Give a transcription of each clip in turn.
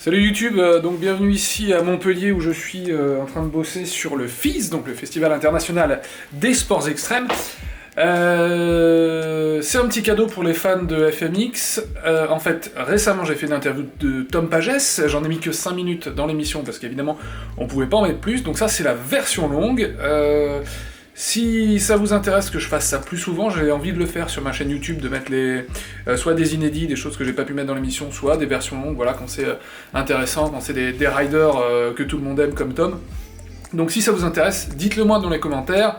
Salut YouTube, donc bienvenue ici à Montpellier où je suis en train de bosser sur le FIS, donc le Festival International des Sports Extrêmes. C'est un petit cadeau pour les fans de FMX. En fait, récemment j'ai fait une interview de Tom Pagès, j'en ai mis que 5 minutes dans l'émission parce qu'évidemment on pouvait pas en mettre plus, donc ça c'est la version longue. Si ça vous intéresse que je fasse ça plus souvent, j'ai envie de le faire sur ma chaîne YouTube, de mettre soit des inédits, des choses que j'ai pas pu mettre dans l'émission, soit des versions longues, voilà, quand c'est intéressant, quand c'est des riders que tout le monde aime comme Tom. Donc si ça vous intéresse, dites-le moi dans les commentaires,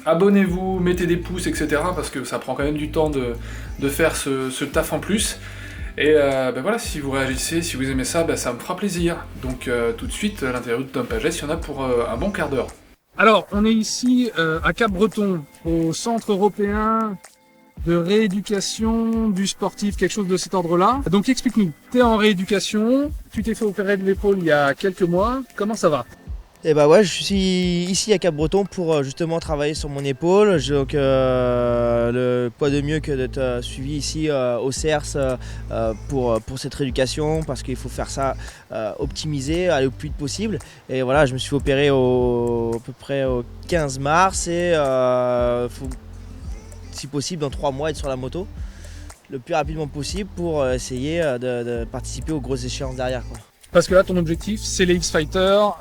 abonnez-vous, mettez des pouces, etc. parce que ça prend quand même du temps de faire ce taf en plus. Et voilà, si vous réagissez, si vous aimez ça, ça me fera plaisir. Donc tout de suite, l'interview de Tom Pagès, il y en a pour un bon quart d'heure. Alors, on est ici à Cap-Breton, au Centre européen de rééducation du sportif, quelque chose de cet ordre-là. Donc explique-nous, tu es en rééducation, tu t'es fait opérer de l'épaule il y a quelques mois, comment ça va ? Et bah ouais, je suis ici à Cap-Breton pour justement travailler sur mon épaule. Donc quoi de mieux que d'être suivi ici au CERS pour cette rééducation, parce qu'il faut faire ça optimiser, aller au plus vite possible. Et voilà, je me suis fait opérer à peu près au 15 mars et faut, si possible dans 3 mois être sur la moto le plus rapidement possible pour essayer de participer aux grosses échéances derrière, quoi. Parce que là, ton objectif, c'est les X-Fighters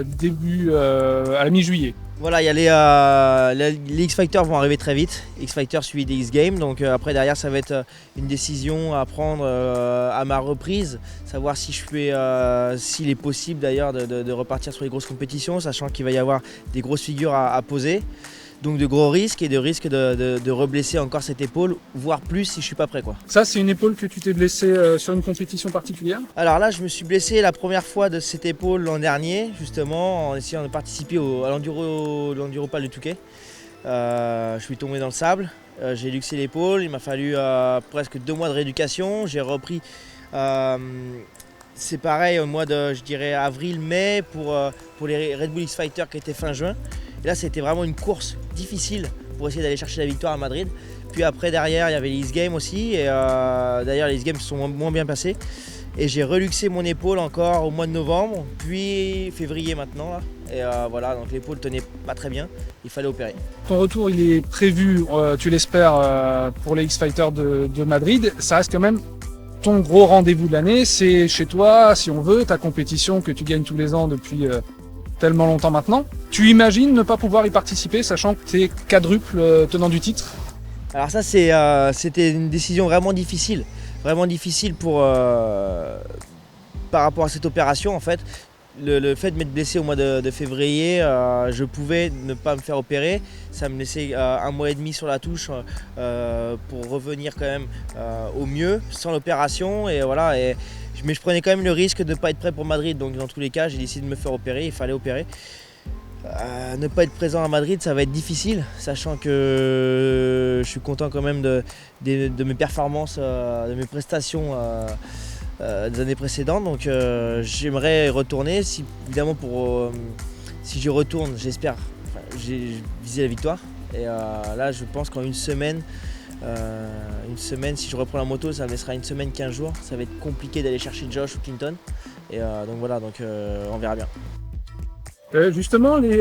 début à la mi-juillet. Voilà, il y a les X-Fighters vont arriver très vite. X-Fighters suivi des X-Games. Donc après, derrière, ça va être une décision à prendre à ma reprise. Savoir si s'il est possible d'ailleurs de repartir sur les grosses compétitions, sachant qu'il va y avoir des grosses figures à poser. Donc de gros risques et de risques de reblesser encore cette épaule, voire plus si je suis pas prêt, quoi. Ça, c'est une épaule que tu t'es blessé sur une compétition particulière ? Alors là, je me suis blessé la première fois de cette épaule l'an dernier, justement, en essayant de participer à l'Enduropal de Touquet. Je suis tombé dans le sable, j'ai luxé l'épaule, il m'a fallu presque 2 mois de rééducation. J'ai repris, c'est pareil, au mois de, je dirais, avril-mai pour les Red Bull X-Fighter qui étaient fin juin. Et là, c'était vraiment une course difficile pour essayer d'aller chercher la victoire à Madrid. Puis après, derrière, il y avait les X-Games aussi. Et d'ailleurs, les X-Games se sont moins bien passés. Et j'ai reluxé mon épaule encore au mois de novembre, puis février maintenant. Là. Et voilà, donc l'épaule tenait pas très bien. Il fallait opérer. Ton retour, il est prévu, tu l'espères, pour les X-Fighters de Madrid. Ça reste quand même ton gros rendez-vous de l'année. C'est chez toi, si on veut, ta compétition que tu gagnes tous les ans depuis tellement longtemps maintenant. Tu imagines ne pas pouvoir y participer, sachant que tu es quadruple tenant du titre ? Alors ça, c'était une décision vraiment difficile par rapport à cette opération. En fait, le fait de m'être blessé au mois de février, je pouvais ne pas me faire opérer. Ça me laissait 1 mois et demi sur la touche pour revenir quand même au mieux sans l'opération. Et voilà. Mais je prenais quand même le risque de ne pas être prêt pour Madrid. Donc dans tous les cas, j'ai décidé de me faire opérer. Il fallait opérer. Ne pas être présent à Madrid, ça va être difficile, sachant que je suis content quand même de mes performances, de mes prestations des années précédentes. Donc j'aimerais retourner. Évidemment, si je retourne, j'espère, j'ai visé la victoire. Et là, je pense qu'en une semaine, si je reprends la moto, ça me laissera 1 semaine, 15 jours. Ça va être compliqué d'aller chercher Josh ou Clinton. Et donc voilà, on verra bien. Justement, les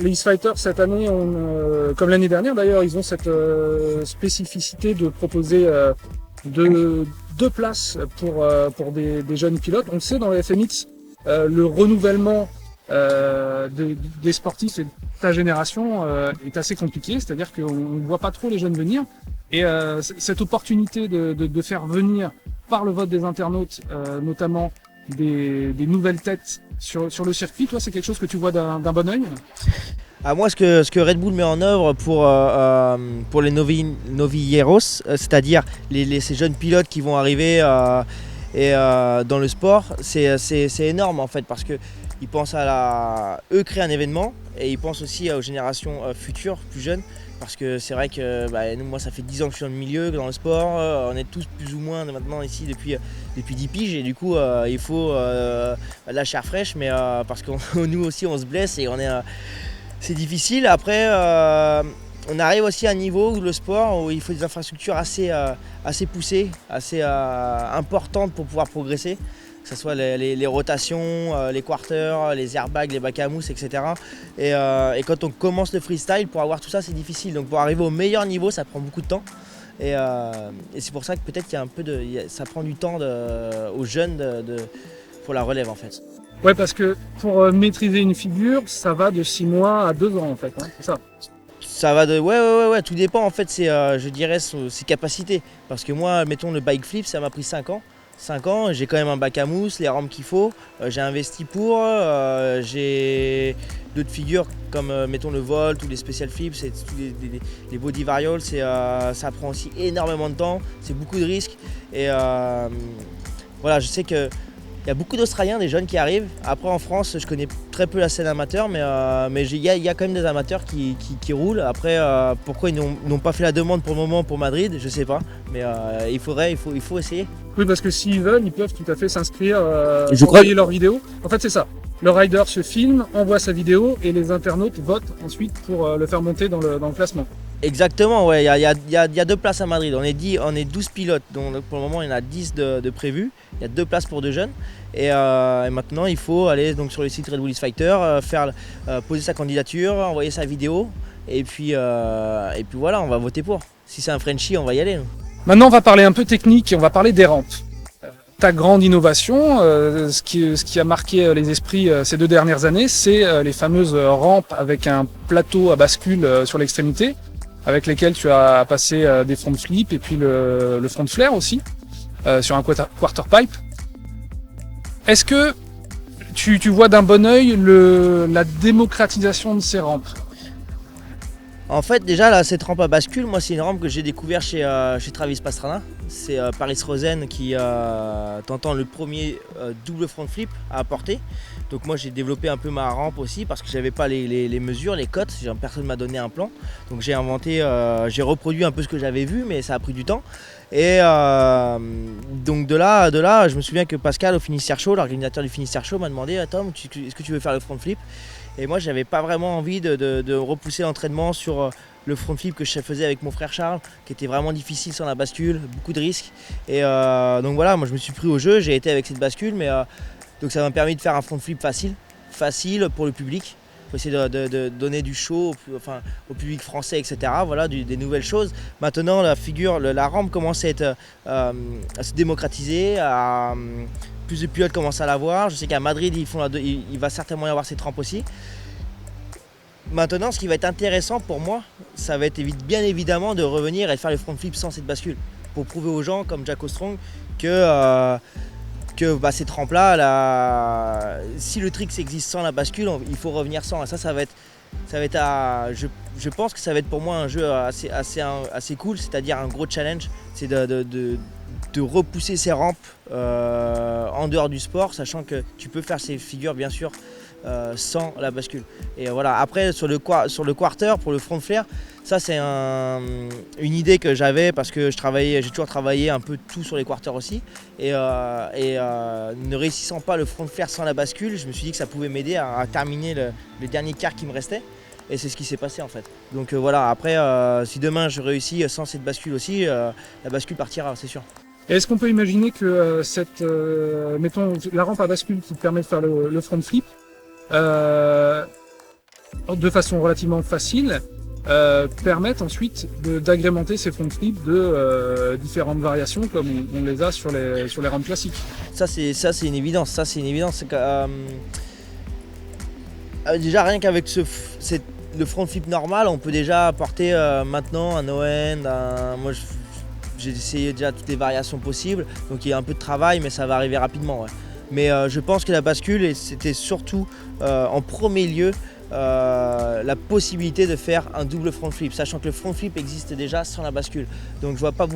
X-Fighters cette année, comme l'année dernière d'ailleurs, ils ont cette spécificité de proposer deux places pour des jeunes pilotes. On le sait, dans le FMX, le renouvellement des sportifs et de ta génération est assez compliqué, c'est-à-dire qu'on ne voit pas trop les jeunes venir. Et cette opportunité de faire venir, par le vote des internautes, notamment des nouvelles têtes sur le circuit, toi, c'est quelque chose que tu vois d'un bon œil ? Moi, ce que Red Bull met en œuvre pour les novilleros, c'est-à-dire ces jeunes pilotes qui vont arriver dans le sport, c'est énorme en fait, parce qu'ils pensent eux créer un événement, et ils pensent aussi aux générations futures, plus jeunes. Parce que c'est vrai que moi ça fait 10 ans que je suis dans le milieu, dans le sport, on est tous plus ou moins maintenant ici depuis 10 piges, et du coup il faut de la chair fraîche, mais parce que nous aussi on se blesse et c'est difficile. Après on arrive aussi à un niveau où le sport, où il faut des infrastructures assez poussées, assez importantes pour pouvoir progresser. Que ce soit les rotations, les quarters, les airbags, les bacs à mousse, etc. Et quand on commence le freestyle, pour avoir tout ça, c'est difficile. Donc pour arriver au meilleur niveau, ça prend beaucoup de temps. Et c'est pour ça que peut-être ça prend du temps aux jeunes pour la relève en fait. Ouais, parce que pour maîtriser une figure, ça va de 6 mois à 2 ans en fait, hein, c'est ça. Ça va ouais, tout dépend en fait, je dirais ses capacités. Parce que moi, mettons le bike flip, ça m'a pris 5 ans. 5 ans, j'ai quand même un bac à mousse, les rampes qu'il faut, j'ai investi pour, j'ai d'autres figures comme mettons le volt ou les special flips, les body varials, ça prend aussi énormément de temps, c'est beaucoup de risques. Et voilà, je sais que il y a beaucoup d'Australiens, des jeunes qui arrivent. Après en France, je connais très peu la scène amateur, mais il y a quand même des amateurs qui roulent. Après, pourquoi ils n'ont pas fait la demande pour le moment pour Madrid, je sais pas. Mais il faut essayer. Oui, parce que s'ils veulent, ils peuvent tout à fait s'inscrire, Je envoyer leur vidéo. En fait, c'est ça. Le rider se filme, envoie sa vidéo et les internautes votent ensuite pour le faire monter dans le classement. Exactement, ouais. Il y a 2 places à Madrid. On est 12 pilotes, donc pour le moment il y en a 10 de prévus. Il y a 2 places pour 2 jeunes. Et maintenant il faut aller donc, sur le site Red Bull is Fighter, poser sa candidature, envoyer sa vidéo. Et puis voilà, on va voter pour. Si c'est un Frenchie, on va y aller. Nous. Maintenant, on va parler un peu technique et on va parler des rampes. Ta grande innovation, ce qui a marqué les esprits ces 2 dernières années, c'est les fameuses rampes avec un plateau à bascule sur l'extrémité, avec lesquels tu as passé des front flips et puis le front flare aussi, sur un quarter pipe. Est-ce que tu vois d'un bon œil la démocratisation de ces rampes? En fait, déjà, là, cette rampe à bascule, moi, c'est une rampe que j'ai découvert chez Travis Pastrana. C'est Paris Rosen qui tentant le premier double front flip à apporter. Donc moi, j'ai développé un peu ma rampe aussi parce que j'avais pas les mesures, les cotes. Personne m'a donné un plan. Donc j'ai j'ai reproduit un peu ce que j'avais vu, mais ça a pris du temps. Et donc de là, je me souviens que Pascal au Finistère Show, l'organisateur du Finistère Show, m'a demandé Tom, est-ce que tu veux faire le front flip? Et moi, j'avais pas vraiment envie de repousser l'entraînement sur le front flip que je faisais avec mon frère Charles, qui était vraiment difficile sans la bascule, beaucoup de risques. Et donc voilà, moi je me suis pris au jeu, j'ai été avec cette bascule, mais donc ça m'a permis de faire un front flip facile pour le public. Pour essayer de donner du show au public français, etc. Voilà, des nouvelles choses. Maintenant, la rampe commence à se démocratiser, plus de pilotes commencent à l'avoir. Je sais qu'à Madrid, il va certainement y avoir cette rampe aussi. Maintenant, ce qui va être intéressant pour moi, ça va être bien évidemment de revenir et de faire le front flip sans cette bascule. Pour prouver aux gens, comme Jack Ostrong, que cette rampe-là, si le trick existe sans la bascule, il faut revenir sans. Et ça va être je pense que ça va être pour moi un jeu assez cool, c'est-à-dire un gros challenge. C'est de repousser ces rampes en dehors du sport, sachant que tu peux faire ces figures bien sûr sans la bascule. Et voilà. Après sur le quarter pour le front flare, ça c'est une idée que j'avais parce que j'ai toujours travaillé un peu tout sur les quarters aussi. Et ne réussissant pas le front flare sans la bascule, je me suis dit que ça pouvait m'aider à terminer le dernier quart qui me restait. Et c'est ce qui s'est passé en fait. Donc voilà, après si demain je réussis sans cette bascule aussi, la bascule partira, c'est sûr. Et est-ce qu'on peut imaginer que mettons la rampe à bascule qui te permet de faire le front flip de façon relativement facile, permettent ensuite d'agrémenter ces front flips de différentes variations comme on les a sur les rampes classiques. Ça c'est une évidence. C'est que, déjà rien qu'avec le front flip normal, on peut déjà apporter maintenant un no-end, moi j'ai essayé déjà toutes les variations possibles, donc il y a un peu de travail, mais ça va arriver rapidement. Ouais. Mais je pense que la bascule, c'était surtout en premier lieu la possibilité de faire un double front flip, sachant que le front flip existe déjà sans la bascule. Donc je vois pas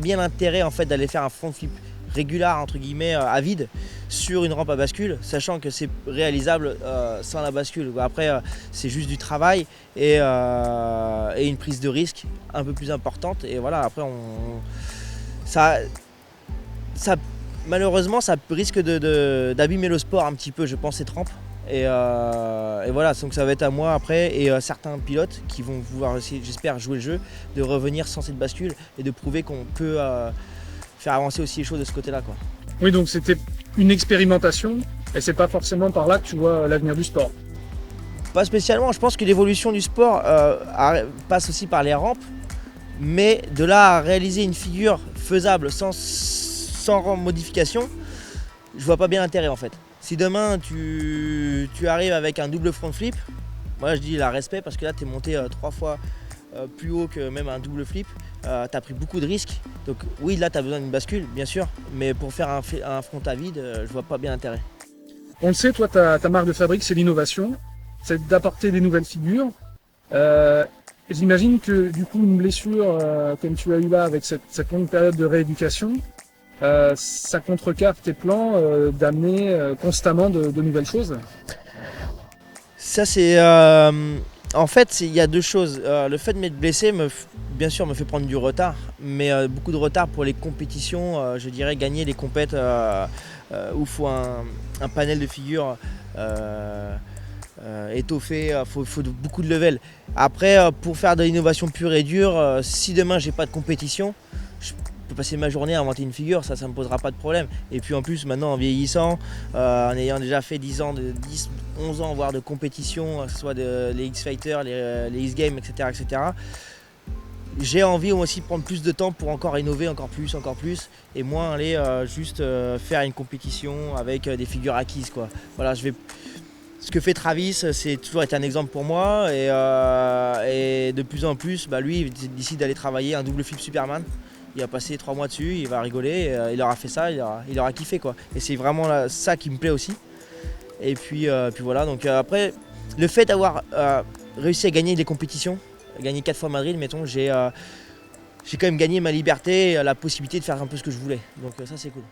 bien l'intérêt en fait d'aller faire un front flip régulier entre guillemets à vide sur une rampe à bascule, sachant que c'est réalisable sans la bascule. Après c'est juste du travail et une prise de risque un peu plus importante. Et voilà, après malheureusement ça risque d'abîmer le sport un petit peu, je pense, cette rampe. Et voilà, donc ça va être à moi après et certains pilotes qui vont vouloir essayer, j'espère, jouer le jeu, de revenir sans cette bascule et de prouver qu'on peut faire avancer aussi les choses de ce côté-là, quoi. Oui, donc c'était une expérimentation et c'est pas forcément par là que tu vois l'avenir du sport. Pas spécialement, je pense que l'évolution du sport passe aussi par les rampes, mais de là à réaliser une figure faisable sans modification, je vois pas bien l'intérêt en fait. Si demain tu arrives avec un double front flip, moi je dis la respect parce que là tu es monté 3 fois plus haut que même un double flip, tu as pris beaucoup de risques. Donc oui, là tu as besoin d'une bascule bien sûr, mais pour faire un front à vide, je vois pas bien l'intérêt. On le sait, toi ta marque de fabrique c'est l'innovation, c'est d'apporter des nouvelles figures. J'imagine que du coup une blessure comme tu as eu là avec cette longue période de rééducation, ça contrecarre tes plans d'amener constamment de nouvelles choses. Ça c'est en fait il y a deux choses. Le fait de m'être blessé bien sûr me fait prendre du retard, mais beaucoup de retard pour les compétitions. Je dirais gagner les compètes où il faut un panel de figures étoffé, faut beaucoup de level. Après pour faire de l'innovation pure et dure, si demain j'ai pas de compétition, je peux passer ma journée à inventer une figure, ça me posera pas de problème. Et puis en plus maintenant en vieillissant, en ayant déjà fait 10, 11 ans voire de compétition, que ce soit les X-Fighters, les X-Games, etc. J'ai envie aussi de prendre plus de temps pour encore innover encore plus et moins aller juste faire une compétition avec des figures acquises, quoi. Voilà, ce que fait Travis, c'est toujours été un exemple pour moi et de plus en plus, lui il décide d'aller travailler un double flip Superman. Il a passé 3 mois dessus, il va rigoler, il aura fait ça, il aura kiffé, quoi. Et c'est vraiment ça qui me plaît aussi. Et puis voilà, donc après, le fait d'avoir réussi à gagner des compétitions, gagner 4 fois Madrid, mettons, j'ai quand même gagné ma liberté et la possibilité de faire un peu ce que je voulais. Donc ça c'est cool.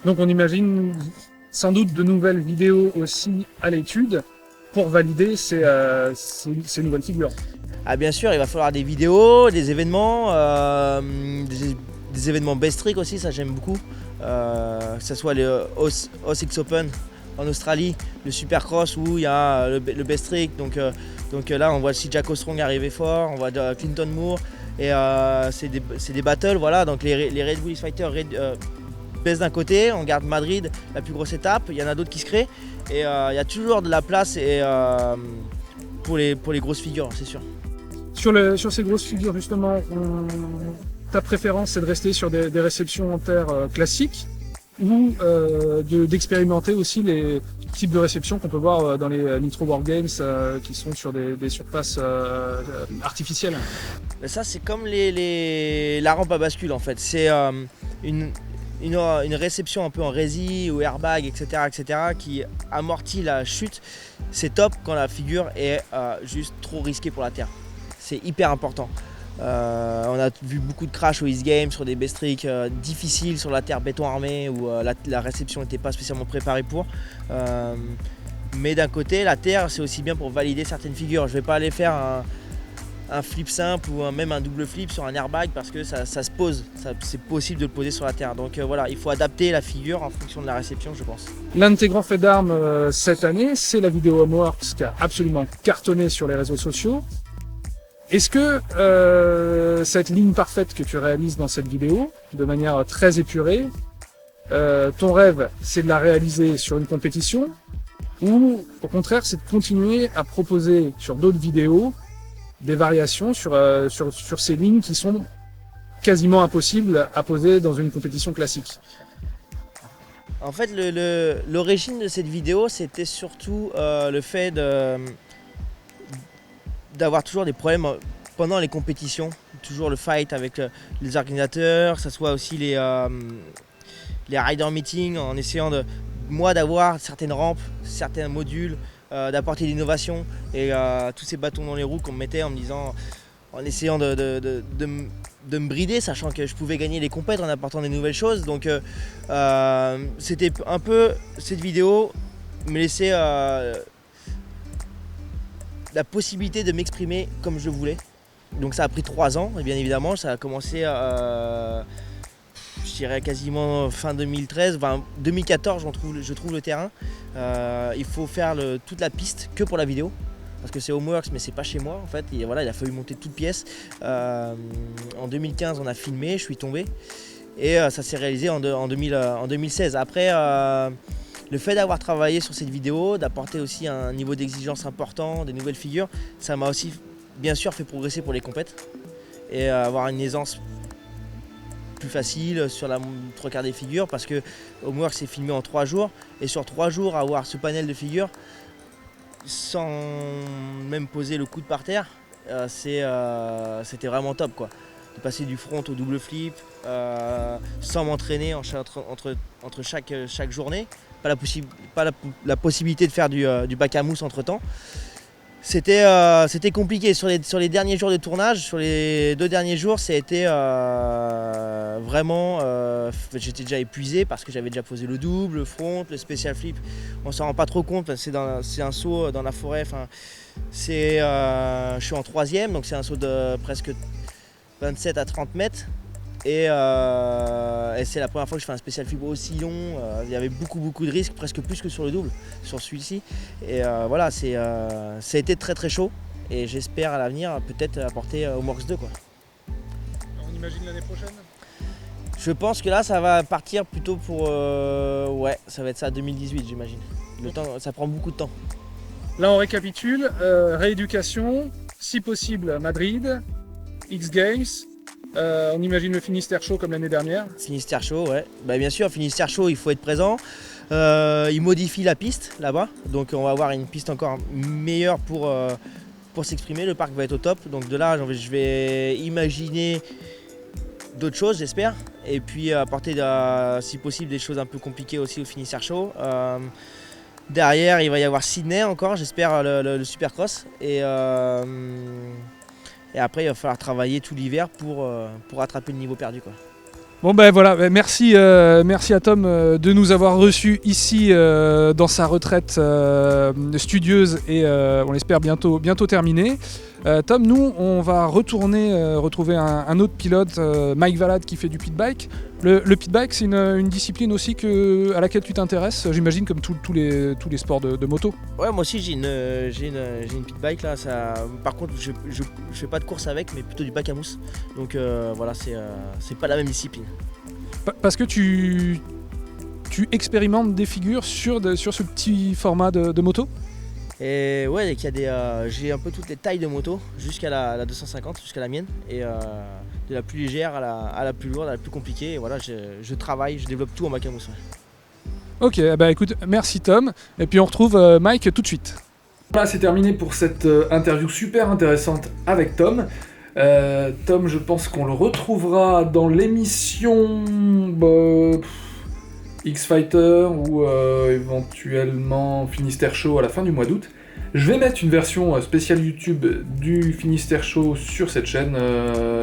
Donc on imagine sans doute de nouvelles vidéos aussi à l'étude pour valider ces nouvelles figures. Ah bien sûr, il va falloir des vidéos, des événements, des événements best trick aussi, ça j'aime beaucoup. Que ce soit le OSX Open en Australie, le Supercross où il y a le best trick. Donc là on voit aussi Jack Ostrong arriver fort, on voit Clinton Moore et c'est des battles, voilà. Donc les Red Bull X-Fighters baissent d'un côté, on garde Madrid, la plus grosse étape, il y en a d'autres qui se créent et il y a toujours de la place pour les grosses figures, c'est sûr. Sur ces grosses figures, justement, ta préférence, c'est de rester sur des réceptions en terre classiques ou d'expérimenter aussi les types de réceptions qu'on peut voir dans les Nitro War Games qui sont sur des surfaces artificielles. Mais ça, c'est comme la rampe à bascule, en fait. C'est une réception un peu en rési ou airbag, etc., qui amortit la chute. C'est top quand la figure est juste trop risquée pour la terre. C'est hyper important. On a vu beaucoup de crash au X Games sur des best tricks difficiles sur la terre béton armé où la réception n'était pas spécialement préparée pour. Mais d'un côté, la terre c'est aussi bien pour valider certaines figures. Je ne vais pas aller faire un flip simple ou même un double flip sur un airbag parce que ça se pose. C'est possible de le poser sur la terre. Donc voilà, il faut adapter la figure en fonction de la réception, je pense. L'un de tes grands faits d'armes cette année, c'est la vidéo Homeworks qui a absolument cartonné sur les réseaux sociaux. Est-ce que cette ligne parfaite que tu réalises dans cette vidéo, de manière très épurée, ton rêve, c'est de la réaliser sur une compétition ou au contraire, c'est de continuer à proposer sur d'autres vidéos des variations sur ces lignes qui sont quasiment impossibles à poser dans une compétition classique? En fait, l'origine de cette vidéo, c'était surtout le fait d'avoir toujours des problèmes pendant les compétitions, toujours le fight avec les organisateurs, que ce soit aussi les rider meetings, en essayant d'avoir certaines rampes, certains modules, d'apporter l'innovation et tous ces bâtons dans les roues qu'on me mettait en essayant de me brider, sachant que je pouvais gagner les compètes en apportant des nouvelles choses. Donc c'était un peu, cette vidéo me laissait la possibilité de m'exprimer comme je voulais. Donc ça a pris 3 ans, et bien évidemment ça a commencé je dirais quasiment fin 2013, enfin 2014 je trouve le terrain. Il faut faire toute la piste que pour la vidéo. Parce que c'est Homeworks mais c'est pas chez moi en fait. Et voilà, il a fallu monter toute pièce. En 2015 on a filmé, je suis tombé. Et ça s'est réalisé en 2016. Après, le fait d'avoir travaillé sur cette vidéo, d'apporter aussi un niveau d'exigence important, des nouvelles figures, ça m'a aussi bien sûr fait progresser pour les compètes. Et avoir une aisance plus facile sur la trois quarts des figures. Parce que Homeworks c'est filmé en 3 jours. Et sur 3 jours, avoir ce panel de figures, sans même poser le coude par terre, c'était vraiment top quoi. De passer du front au double flip, sans m'entraîner entre chaque journée, pas la possibilité de faire du bac à mousse entre temps. C'était compliqué sur les derniers jours de tournage, sur les 2 derniers jours, ça a été vraiment. J'étais déjà épuisé parce que j'avais déjà posé le double, le front, le special flip. On s'en rend pas trop compte, c'est un saut dans la forêt. Je suis en 3e, donc c'est un saut de presque 27 à 30 mètres. Et c'est la première fois que je fais un special flip aussi long. Il y avait beaucoup de risques, presque plus que sur le double, sur celui-ci. Et voilà, ça a été très très chaud. Et j'espère à l'avenir peut-être apporter Homeworks 2 quoi. On imagine l'année prochaine ? Je pense que là ça va partir plutôt pour ça va être ça 2018 j'imagine. Le temps, ça prend beaucoup de temps. Là on récapitule, rééducation, si possible Madrid, X Games. On imagine le Finistère Show comme l'année dernière. Finistère Show, ouais. Bien sûr, Finistère Show, il faut être présent. Il modifie la piste là-bas, donc on va avoir une piste encore meilleure pour s'exprimer. Le parc va être au top, donc de là, je vais imaginer d'autres choses, j'espère. Et puis apporter, si possible, des choses un peu compliquées aussi au Finistère Show. Derrière, il va y avoir Sydney encore, j'espère, le Supercross. Et après, il va falloir travailler tout l'hiver pour rattraper le niveau perdu quoi. Bon ben voilà, merci à Tom de nous avoir reçus ici dans sa retraite studieuse et on l'espère bientôt terminée. Tom, nous on va retourner retrouver un autre pilote, Mike Valade, qui fait du pitbike. Le pitbike c'est une discipline aussi à laquelle tu t'intéresses, j'imagine, comme tous les sports de moto. Ouais, moi aussi j'ai une pitbike là. Par contre je fais pas de course avec, mais plutôt du bac à mousse. Donc voilà, c'est pas la même discipline. Parce que tu expérimentes des figures sur ce petit format de moto. Et ouais, j'ai un peu toutes les tailles de moto, jusqu'à la 250, jusqu'à la mienne, et de la plus légère à la plus lourde, à la plus compliquée. Et voilà, je travaille, je développe tout en bac à mousse. Ok, écoute, merci Tom, et puis on retrouve Mike tout de suite. Voilà, c'est terminé pour cette interview super intéressante avec Tom. Tom, je pense qu'on le retrouvera dans l'émission X-Fighter ou éventuellement Finistère Show à la fin du mois d'août. Je vais mettre une version spéciale YouTube du Finistère Show sur cette chaîne,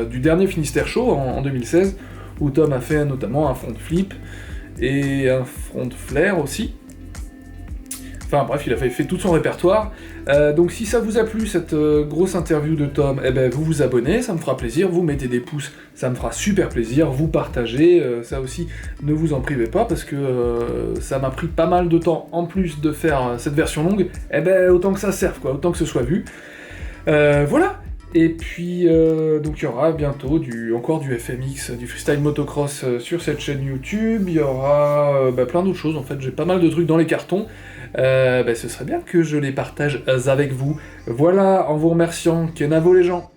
du dernier Finistère Show en 2016, où Tom a fait notamment un front flip et un front flare aussi. Enfin bref, il a fait tout son répertoire. Donc si ça vous a plu, cette grosse interview de Tom, vous vous abonnez, ça me fera plaisir, vous mettez des pouces, ça me fera super plaisir, vous partagez, ça aussi, ne vous en privez pas, parce que ça m'a pris pas mal de temps, en plus de faire cette version longue, autant que ça serve, quoi, autant que ce soit vu. Voilà. Et puis, donc il y aura bientôt encore du FMX, du freestyle motocross sur cette chaîne YouTube, il y aura plein d'autres choses, en fait, j'ai pas mal de trucs dans les cartons. Ce serait bien que je les partage avec vous. Voilà, en vous remerciant, Kenavo les gens.